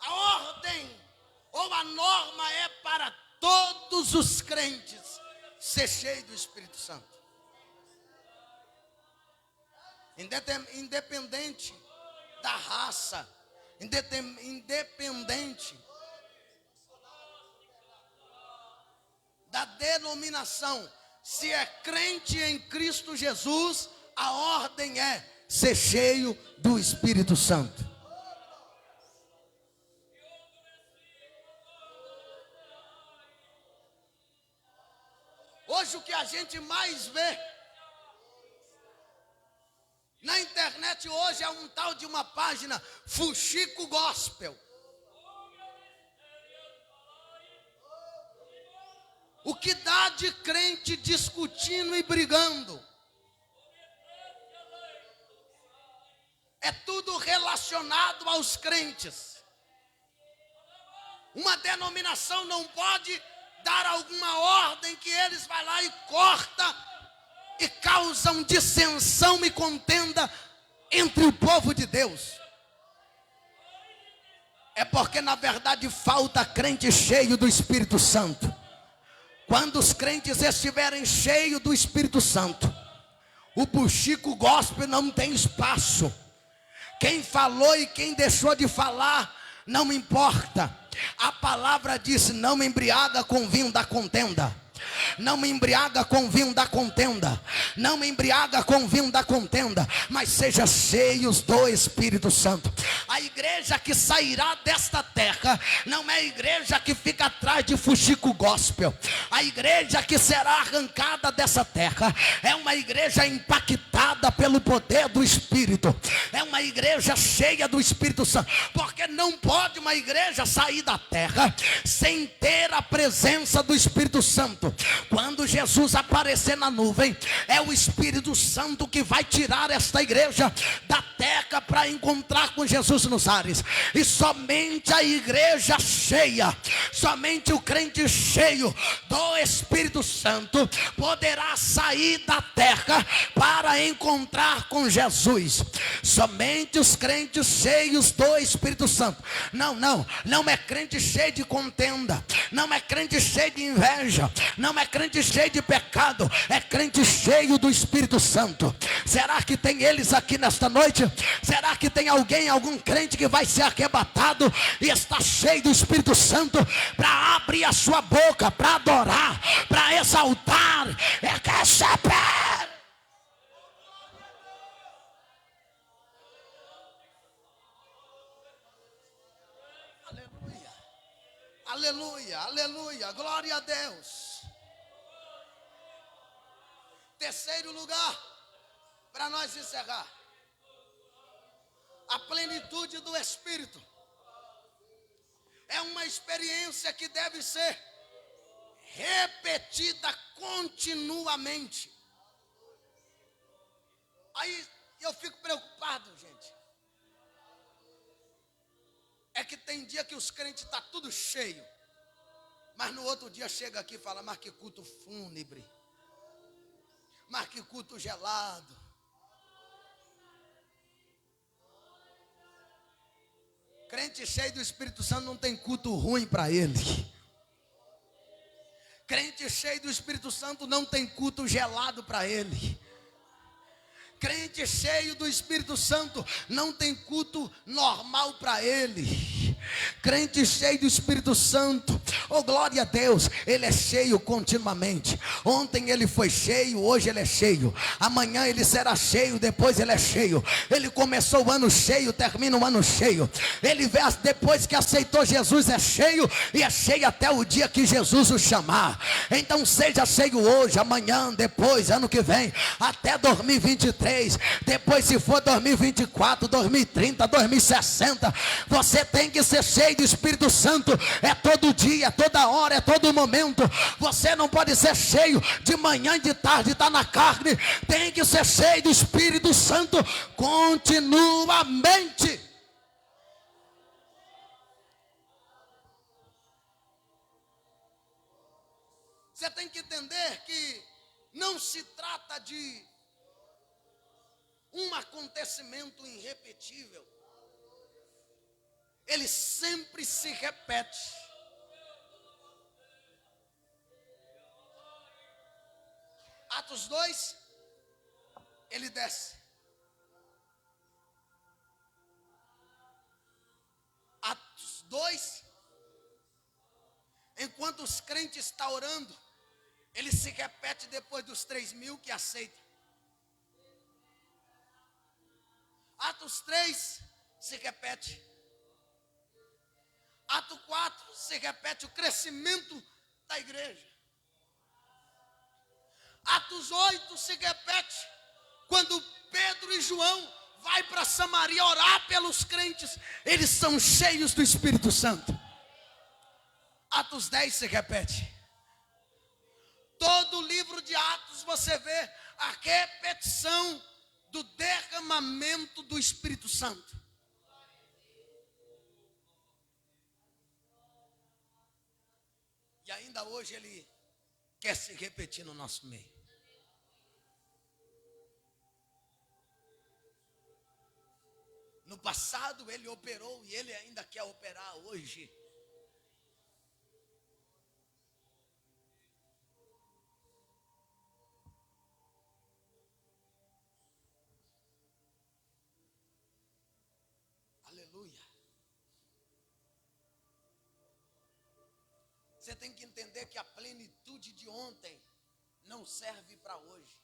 A ordem ou a norma é para todos os crentes ser cheio do Espírito Santo. Independente da raça, independente da denominação, se é crente em Cristo Jesus, a ordem é ser cheio do Espírito Santo. Hoje o que a gente mais vê na internet hoje é um tal de uma página Fuxico Gospel. O que dá de crente discutindo e brigando é tudo relacionado aos crentes. Uma denominação não pode dar alguma ordem que eles vão lá e corta e causam dissensão e contenda entre o povo de Deus. É porque na verdade falta crente cheio do Espírito Santo. Quando os crentes estiverem cheios do Espírito Santo, o Fuxico Gospel não tem espaço. Quem falou e quem deixou de falar não me importa. A palavra diz: não me embriaga com vinho da contenda. Não me embriaga com vinho da contenda. Não me embriaga com vinho da contenda. Mas seja cheios do Espírito Santo. A igreja que sairá desta terra não é a igreja que fica atrás de Fuxico Gospel. A igreja que será arrancada dessa terra é uma igreja impactada pelo poder do Espírito. É uma igreja cheia do Espírito Santo. Porque não pode uma igreja sair da terra sem ter a presença do Espírito Santo. Quando Jesus aparecer na nuvem, é o Espírito Santo que vai tirar esta igreja da terra para encontrar com Jesus nos ares. E somente a igreja cheia, somente o crente cheio do Espírito Santo poderá sair da terra para encontrar com Jesus. Somente os crentes cheios do Espírito Santo. Não é crente cheio de contenda, não é crente cheio de inveja, não é crente cheio de pecado, é crente cheio do Espírito Santo. Será que tem eles aqui nesta noite? Será que tem algum crente que vai ser arrebatado e está cheio do Espírito Santo para abrir a sua boca, para adorar, para exaltar? É que receber. Aleluia, aleluia, aleluia, glória a Deus. Terceiro lugar, para nós encerrar, a plenitude do Espírito é uma experiência que deve ser repetida continuamente. Aí E eu fico preocupado, gente. É que tem dia que os crentes estão tudo cheio. Mas no outro dia chega aqui e fala, mas que culto fúnebre. Mas que culto gelado. Crente cheio do Espírito Santo não tem culto ruim para ele. Crente cheio do Espírito Santo não tem culto gelado para ele. Crente cheio do Espírito Santo não tem culto normal para ele. Crente cheio do Espírito Santo, oh glória a Deus, ele é cheio continuamente. Ontem ele foi cheio, hoje ele é cheio. Amanhã ele será cheio, depois ele é cheio. Ele começou o ano cheio, termina o ano cheio. Ele vê depois que aceitou Jesus é cheio, e é cheio até o dia que Jesus o chamar. Então seja cheio hoje, amanhã, depois, ano que vem, até 2023. Depois, se for 2024, 2030, 2060, você tem que ser cheio do Espírito Santo. É todo dia, é toda hora, é todo momento. Você não pode ser cheio de manhã e de tarde, está na carne. Tem que ser cheio do Espírito Santo continuamente. Você tem que entender que não se trata de um acontecimento irrepetível. Ele sempre se repete. Atos 2, ele desce. Atos 2, enquanto os crentes estão orando, ele se repete depois dos 3.000 que aceitam. Atos 3 se repete. Ato 4 se repete o crescimento da igreja. Atos 8 se repete quando Pedro e João vai para Samaria orar pelos crentes. Eles são cheios do Espírito Santo. Atos 10 se repete. Todo o livro de Atos você vê a repetição do derramamento do Espírito Santo. E ainda hoje ele quer se repetir no nosso meio. No passado ele operou e ele ainda quer operar hoje. Aleluia. Você tem que entender que a plenitude de ontem não serve para hoje.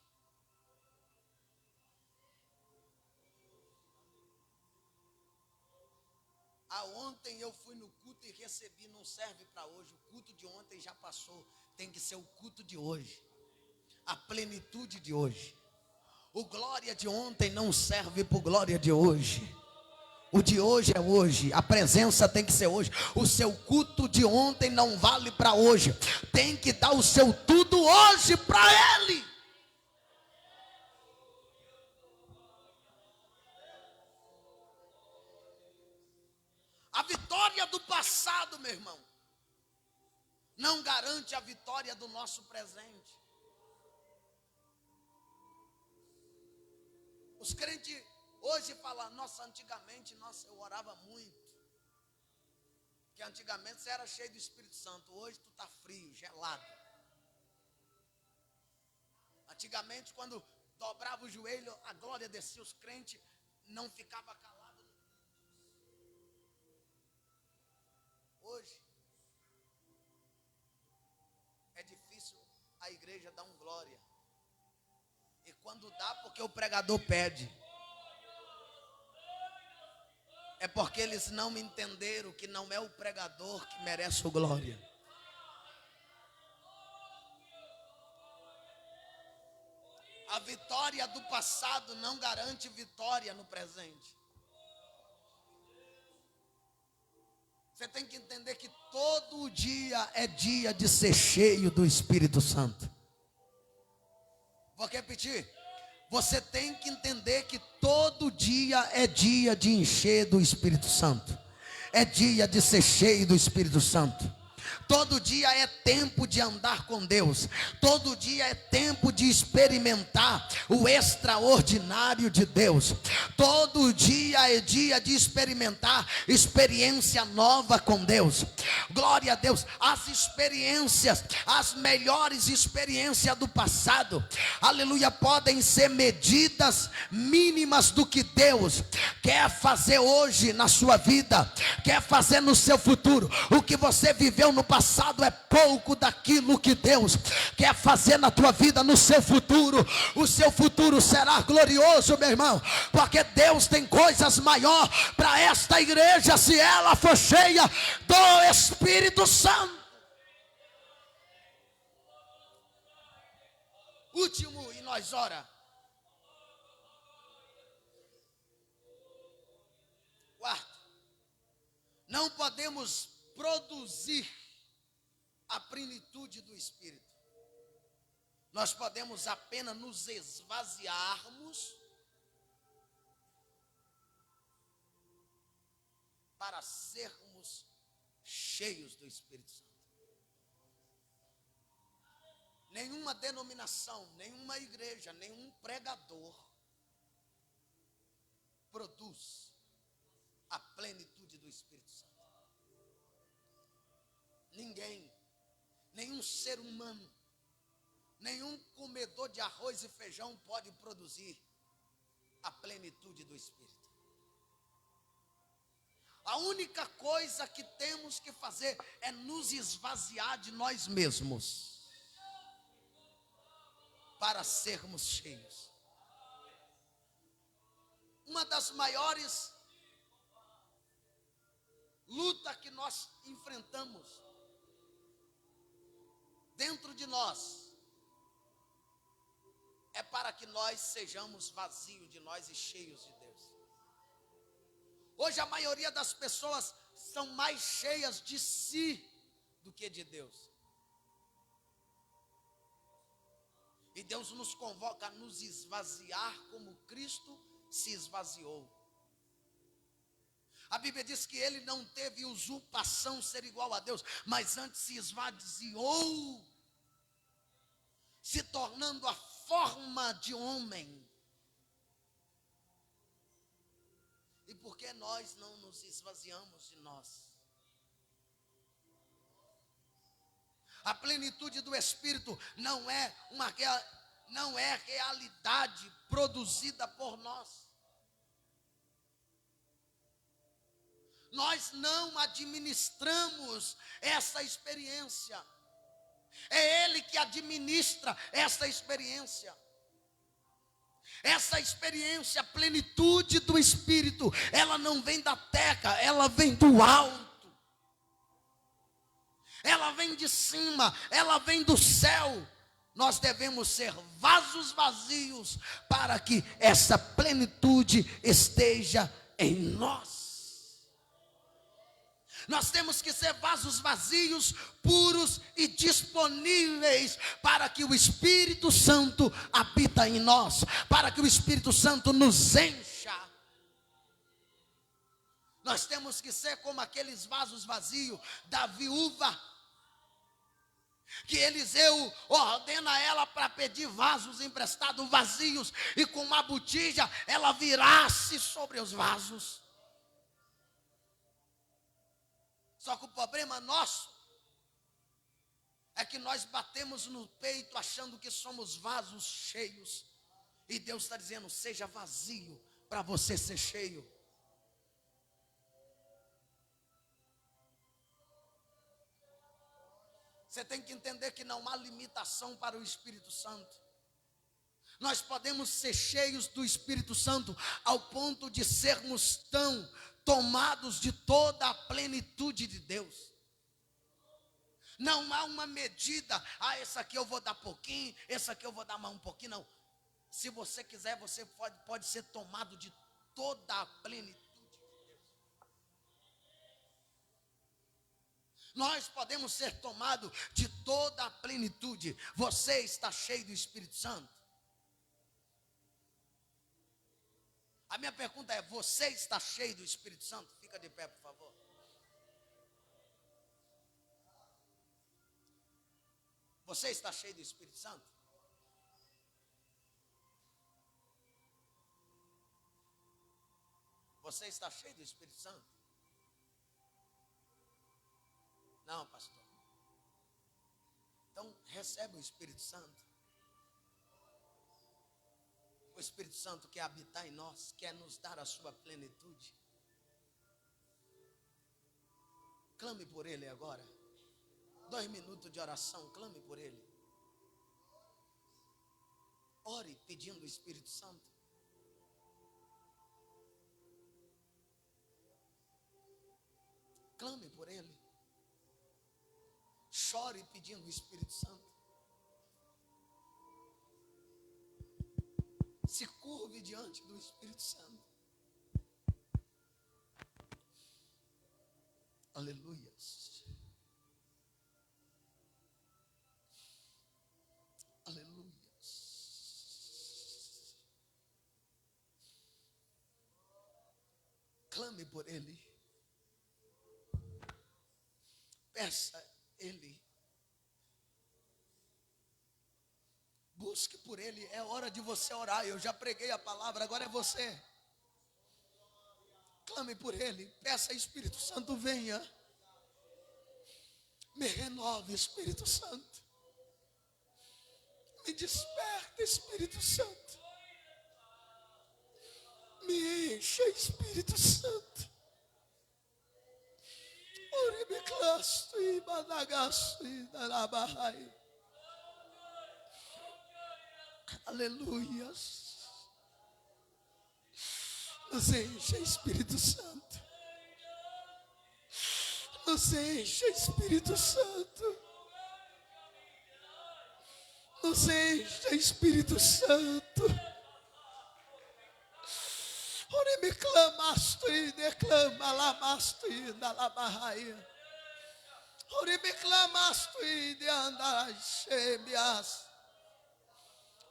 Ontem eu fui no culto e recebi, não serve para hoje. O culto de ontem já passou, tem que ser o culto de hoje. A plenitude de hoje. O glória de ontem não serve para o glória de hoje. O de hoje é hoje, a presença tem que ser hoje. O seu culto de ontem não vale para hoje. Tem que dar o seu tudo hoje para Ele. A vitória do passado, meu irmão, não garante a vitória do nosso presente. Os crentes hoje falam, nossa, antigamente, eu orava muito. Porque antigamente você era cheio do Espírito Santo, hoje tu está frio, gelado. Antigamente, quando dobrava o joelho, a glória descia, os crentes não ficavam calados. Hoje, é difícil a igreja dar um glória. E quando dá, porque o pregador pede. É porque eles não me entenderam que não é o pregador que merece o glória. A vitória do passado não garante vitória no presente. Você tem que entender que todo dia é dia de ser cheio do Espírito Santo. Vou repetir. Você tem que entender que todo dia é dia de encher do Espírito Santo. É dia de ser cheio do Espírito Santo. Todo dia é tempo de andar com Deus. Todo dia é tempo de experimentar o extraordinário de Deus. Todo dia é dia de experimentar experiência nova com Deus. Glória a Deus. As experiências, as melhores experiências do passado, aleluia, podem ser medidas mínimas do que Deus quer fazer hoje na sua vida, quer fazer no seu futuro. O que você viveu no passado é pouco daquilo que Deus quer fazer na tua vida, no seu futuro. O seu futuro será glorioso, meu irmão, porque Deus tem coisas maiores para esta igreja, se ela for cheia do Espírito Santo. Último, e nós ora. Quarto, não podemos produzir a plenitude do Espírito. Nós podemos apenas nos esvaziarmos para sermos cheios do Espírito Santo. Nenhuma denominação, nenhuma igreja, nenhum pregador produz a plenitude do Espírito Santo. Ninguém, nenhum ser humano, nenhum comedor de arroz e feijão pode produzir a plenitude do Espírito. A única coisa que temos que fazer é nos esvaziar de nós mesmos para sermos cheios. Uma das maiores lutas que nós enfrentamos dentro de nós é para que nós sejamos vazios de nós e cheios de Deus. Hoje a maioria das pessoas são mais cheias de si do que de Deus. E Deus nos convoca a nos esvaziar como Cristo se esvaziou. A Bíblia diz que ele não teve usurpação ser igual a Deus, mas antes se esvaziou, se tornando a forma de homem. E por que nós não nos esvaziamos de nós? A plenitude do Espírito não é realidade produzida por nós. Nós não administramos essa experiência. É Ele que administra essa experiência. Essa experiência, a plenitude do Espírito, ela não vem da terra, ela vem do alto. Ela vem de cima, ela vem do céu. Nós devemos ser vasos vazios para que essa plenitude esteja em nós. Nós temos que ser vasos vazios, puros e disponíveis para que o Espírito Santo habita em nós, para que o Espírito Santo nos encha. Nós temos que ser como aqueles vasos vazios da viúva, que Eliseu ordena ela para pedir vasos emprestados vazios, e com uma botija ela virasse sobre os vasos. Só que o problema nosso é que nós batemos no peito achando que somos vasos cheios, e Deus está dizendo: seja vazio para você ser cheio. Você tem que entender que não há limitação para o Espírito Santo. Nós podemos ser cheios do Espírito Santo ao ponto de sermos tão tomados de toda a plenitude de Deus. Não há uma medida, esse aqui eu vou dar pouquinho, esse aqui eu vou dar mais um pouquinho, não. Se você quiser, você pode ser tomado de toda a plenitude. Nós podemos ser tomados de toda a plenitude. Você está cheio do Espírito Santo? A minha pergunta é: você está cheio do Espírito Santo? Fica de pé, por favor. Você está cheio do Espírito Santo? Você está cheio do Espírito Santo? Não, pastor. Então, recebe o Espírito Santo. O Espírito Santo quer habitar em nós, quer nos dar a sua plenitude. Clame por Ele agora. 2 minutos de oração, clame por Ele. Ore pedindo o Espírito Santo. Clame por Ele. Chore pedindo o Espírito Santo. Se curve diante do Espírito Santo. Aleluia. Aleluia. Clame por Ele. Peça Ele. Busque por Ele. É hora de você orar. Eu já preguei a palavra, agora é você. Clame por Ele. Peça, Espírito Santo, venha. Me renove, Espírito Santo. Me desperta, Espírito Santo. Me encha, Espírito Santo. Orime clasto e badagasto e darabahai. Aleluia. Nos encha, Espírito Santo. Nos encha, Espírito Santo. Nos encha, Espírito Santo. Ore me clamasto e declama lamasto e dalabahai. Ore me clamasto e de andaxemias.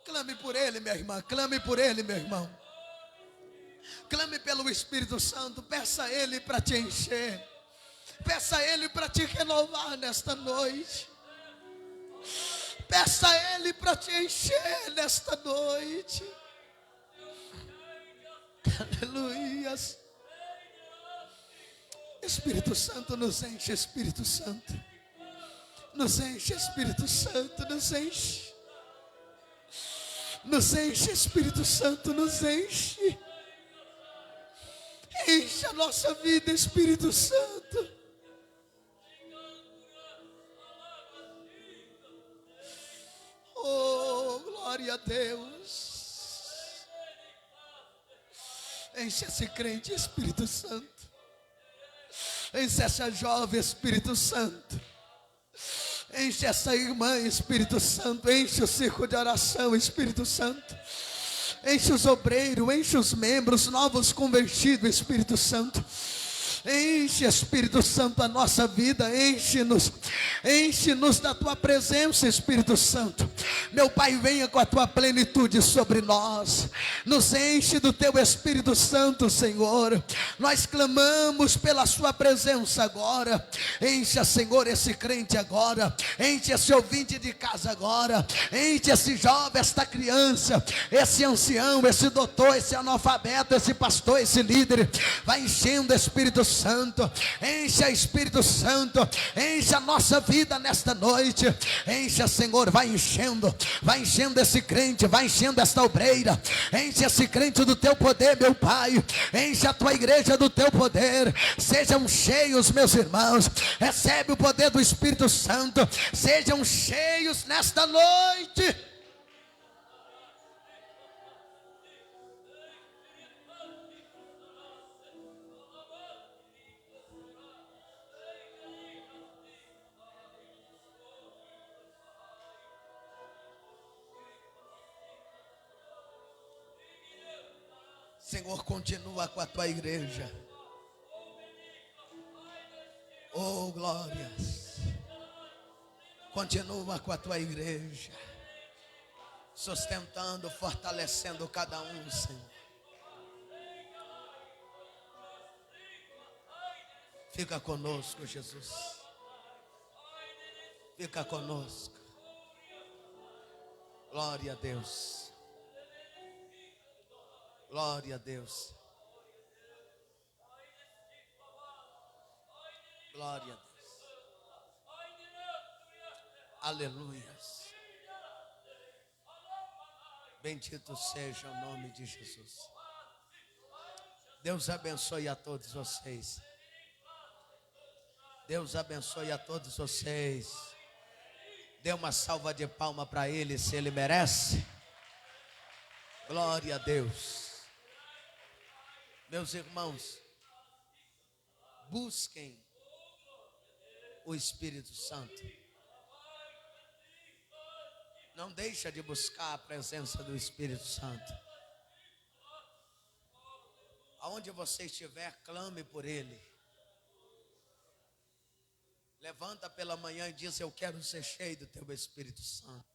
Clame por Ele, minha irmã. Clame por Ele, meu irmão. Clame pelo Espírito Santo. Peça a Ele para te encher. Peça a Ele para te renovar nesta noite. Peça a Ele para te encher nesta noite. Aleluia. Espírito Santo, nos enche, Espírito Santo. Nos enche, Espírito Santo, nos enche. Nos enche, Espírito Santo, nos enche. Enche a nossa vida, Espírito Santo. Oh, glória a Deus. Enche esse crente, Espírito Santo. Enche essa jovem, Espírito Santo. Enche essa irmã, Espírito Santo. Enche o círculo de oração, Espírito Santo. Enche os obreiros, enche os membros novos convertidos, Espírito Santo. Enche, Espírito Santo, a nossa vida. Enche-nos da tua presença, Espírito Santo. Meu Pai, venha com a tua plenitude sobre nós. Nos enche do teu Espírito Santo, Senhor. Nós clamamos pela sua presença agora. Encha, Senhor, esse crente agora. Enche esse ouvinte de casa agora. Enche esse jovem, esta criança, esse ancião, esse doutor, esse analfabeto, esse pastor, esse líder. Vai enchendo, Espírito Santo. Encha, Espírito Santo. Encha a nossa vida nesta noite. Encha, Senhor, vai enchendo esse crente, vai enchendo esta obreira. Enche esse crente do teu poder, meu Pai. Enche a tua igreja do teu poder. Sejam cheios, meus irmãos. Recebe o poder do Espírito Santo. Sejam cheios nesta noite. Senhor, continua com a tua igreja. Oh, glórias. Continua com a tua igreja. Sustentando, fortalecendo cada um, Senhor. Fica conosco, Jesus. Fica conosco. Glória a Deus. Glória a Deus. Glória a Deus. Aleluia. Bendito seja o nome de Jesus. Deus abençoe a todos vocês. Deus abençoe a todos vocês. Dê uma salva de palma para Ele, se Ele merece. Glória a Deus. Meus irmãos, busquem o Espírito Santo. Não deixa de buscar a presença do Espírito Santo. Aonde você estiver, clame por Ele. Levanta pela manhã e diz: eu quero ser cheio do Teu Espírito Santo.